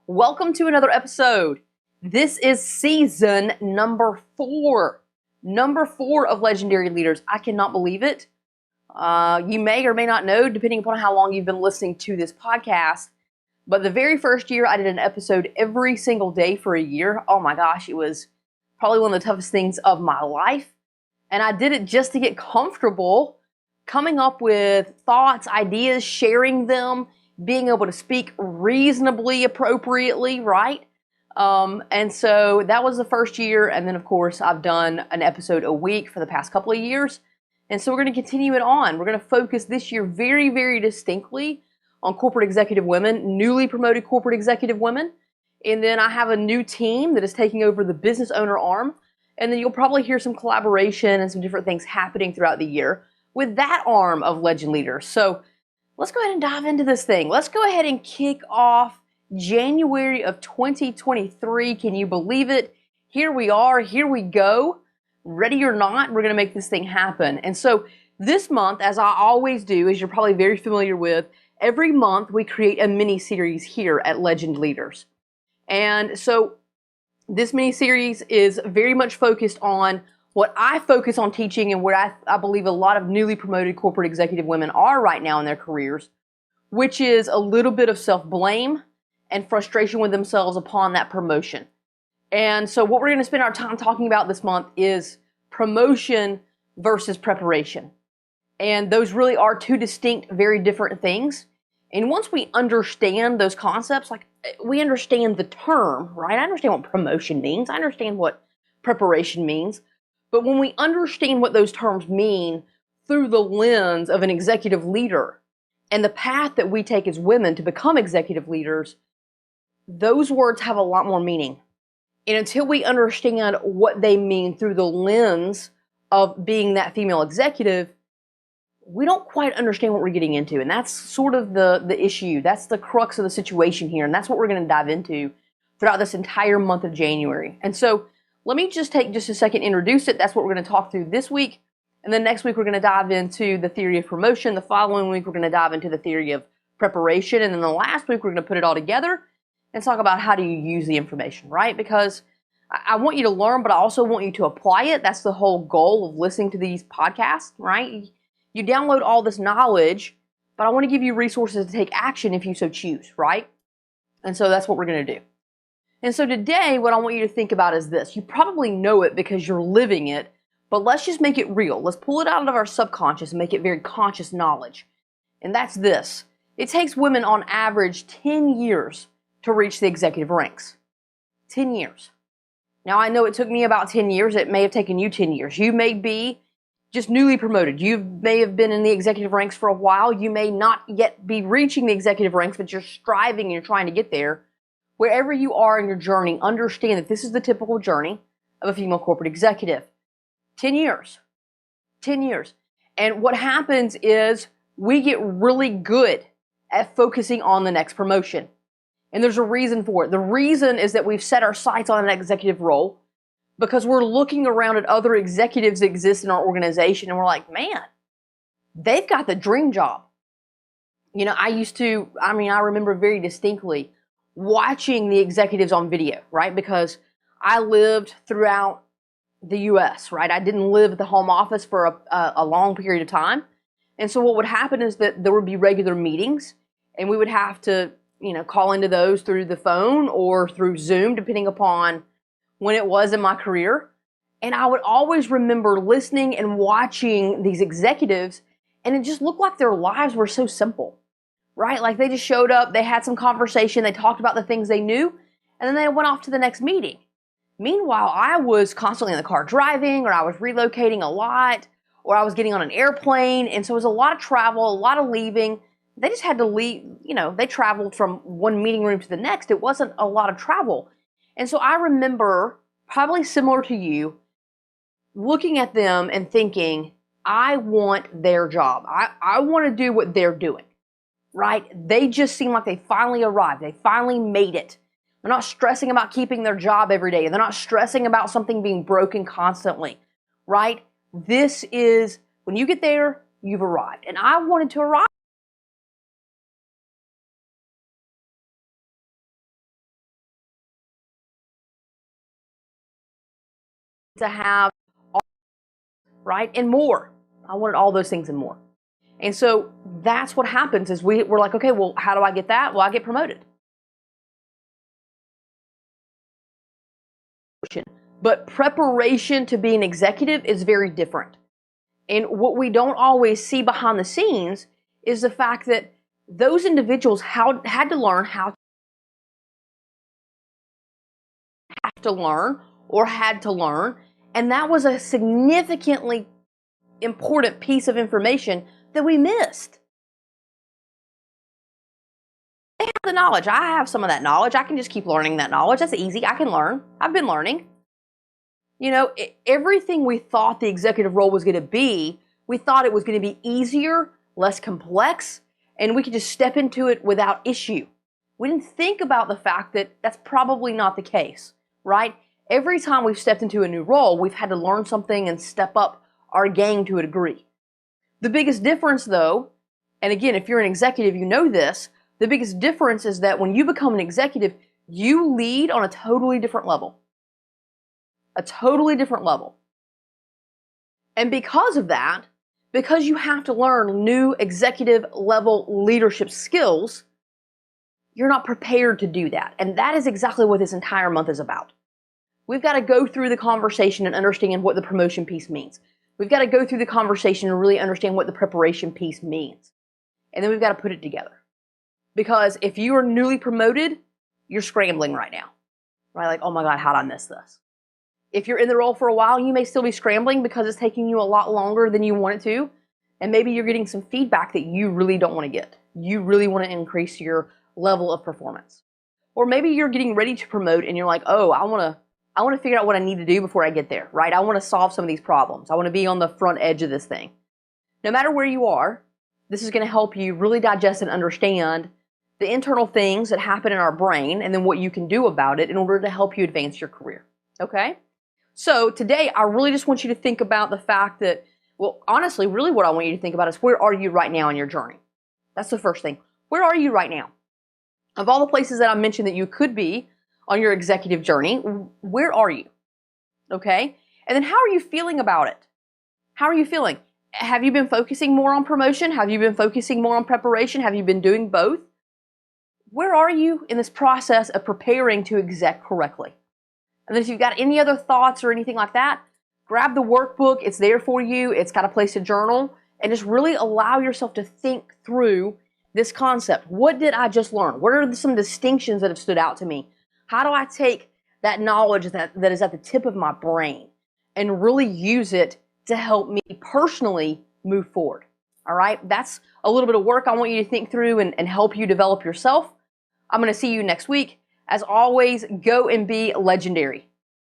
Welcome to another episode. This is season number 4. Number 4 of Legendary Leaders. I cannot believe it. You may or may not know, depending upon how long you've been listening to this podcast, but the very first year I did an episode every single day for a year. Oh my gosh, it was probably one of the toughest things of my life. And I did it just to get comfortable coming up with thoughts, ideas, sharing them, being able to speak reasonably appropriately, right? And so that was the first year. And then, of course, I've done an episode a week for the past couple of years. And so we're going to continue it on. We're going to focus this year very, very distinctly on corporate executive women, newly promoted corporate executive women. And then I have a new team that is taking over the business owner arm. And then you'll probably hear some collaboration and some different things happening throughout the year with that arm of Legend Leaders. So let's go ahead and dive into this thing. Let's go ahead and kick off January of 2023. Can you believe it? Here we are. Here we go. Ready or not, we're going to make this thing happen. And so this month, as I always do, as you're probably very familiar with, every month we create a mini-series here at Legend Leaders. And so this mini-series is very much focused on what I focus on teaching and what I believe a lot of newly promoted corporate executive women are right now in their careers, which is a little bit of self-blame and frustration with themselves upon that promotion. And so what we're going to spend our time talking about this month is promotion versus preparation. And those really are two distinct, very different things. And once we understand those concepts, like we understand the term, right? I understand what promotion means. I understand what preparation means. But when we understand what those terms mean through the lens of an executive leader and the path that we take as women to become executive leaders, those words have a lot more meaning. And until we understand what they mean through the lens of being that female executive, we don't quite understand what we're getting into. And that's sort of the issue. That's the crux of the situation here. And that's what we're going to dive into throughout this entire month of January. And so let me just take just a second to introduce it. That's what we're going to talk through this week. And then next week, we're going to dive into the theory of promotion. The following week, we're going to dive into the theory of preparation. And then the last week, we're going to put it all together and talk about how do you use the information, right? Because I want you to learn, but I also want you to apply it. That's the whole goal of listening to these podcasts, right? You download all this knowledge, but I want to give you resources to take action if you so choose, right? And so that's what we're going to do. And so today, what I want you to think about is this. You probably know it because you're living it, but let's just make it real. Let's pull it out of our subconscious and make it very conscious knowledge. And that's this. It takes women on average 10 years to reach the executive ranks. 10 years. Now, I know it took me about 10 years. It may have taken you 10 years. You may be just newly promoted. You may have been in the executive ranks for a while. You may not yet be reaching the executive ranks, but you're striving and you're trying to get there. Wherever you are in your journey, understand that this is the typical journey of a female corporate executive. 10 years. 10 years. And what happens is we get really good at focusing on the next promotion. And there's a reason for it. The reason is that we've set our sights on an executive role because we're looking around at other executives that exist in our organization and we're like, man, they've got the dream job. You know, I remember very distinctly watching the executives on video, right? Because I lived throughout the U.S., right? I didn't live at the home office for a long period of time. And so what would happen is that there would be regular meetings and we would have to, call into those through the phone or through Zoom, depending upon when it was in my career. And I would always remember listening and watching these executives, and it just looked like their lives were so simple, right? Like they just showed up, they had some conversation, they talked about the things they knew, and then they went off to the next meeting. Meanwhile, I was constantly in the car driving, or I was relocating a lot, or I was getting on an airplane, and so it was a lot of travel, a lot of leaving. They just had to leave, they traveled from one meeting room to the next. It wasn't a lot of travel. And so I remember, probably similar to you, looking at them and thinking, I want their job. I want to do what they're doing, right? They just seem like they finally arrived. They finally made it. They're not stressing about keeping their job every day. They're not stressing about something being broken constantly, right? This is, when you get there, you've arrived. And I wanted to arrive. to have, right, and more. I wanted all those things and more. And so that's what happens is we're like, okay, well, how do I get that? Well, I get promoted. But preparation to be an executive is very different. And what we don't always see behind the scenes is the fact that those individuals had to learn how to learn or had to learn. And that was a significantly important piece of information that we missed. They have the knowledge. I have some of that knowledge. I can just keep learning that knowledge. That's easy. I can learn. I've been learning. You know, everything we thought the executive role was going to be, we thought it was going to be easier, less complex, and we could just step into it without issue. We didn't think about the fact that that's probably not the case, right? Every time we've stepped into a new role, we've had to learn something and step up our game to a degree. The biggest difference, though, and again, if you're an executive, you know this, the biggest difference is that when you become an executive, you lead on a totally different level. A totally different level. And because of that, because you have to learn new executive level leadership skills, you're not prepared to do that. And that is exactly what this entire month is about. We've got to go through the conversation and understand what the promotion piece means. We've got to go through the conversation and really understand what the preparation piece means. And then we've got to put it together. Because if you are newly promoted, you're scrambling right now. Right? Like, oh my God, how did I miss this? If you're in the role for a while, you may still be scrambling because it's taking you a lot longer than you want it to. And maybe you're getting some feedback that you really don't want to get. You really want to increase your level of performance. Or maybe you're getting ready to promote and you're like, oh, I want to figure out what I need to do before I get there, right? I want to solve some of these problems. I want to be on the front edge of this thing. No matter where you are, this is going to help you really digest and understand the internal things that happen in our brain and then what you can do about it in order to help you advance your career. Okay? So today, I really just want you to think about the fact that, well, honestly, really what I want you to think about is where are you right now in your journey? That's the first thing. Where are you right now? Of all the places that I mentioned that you could be on your executive journey, where are you? Okay? And then how are you feeling about it? How are you feeling? Have you been focusing more on promotion? Have you been focusing more on preparation? Have you been doing both? Where are you in this process of preparing to exec correctly? And then if you've got any other thoughts or anything like that, grab the workbook. It's there for you. It's got a place to journal. And just really allow yourself to think through this concept. What did I just learn? What are some distinctions that have stood out to me? How do I take that knowledge that is at the tip of my brain and really use it to help me personally move forward? All right? That's a little bit of work I want you to think through and help you develop yourself. I'm going to see you next week. As always, go and be legendary.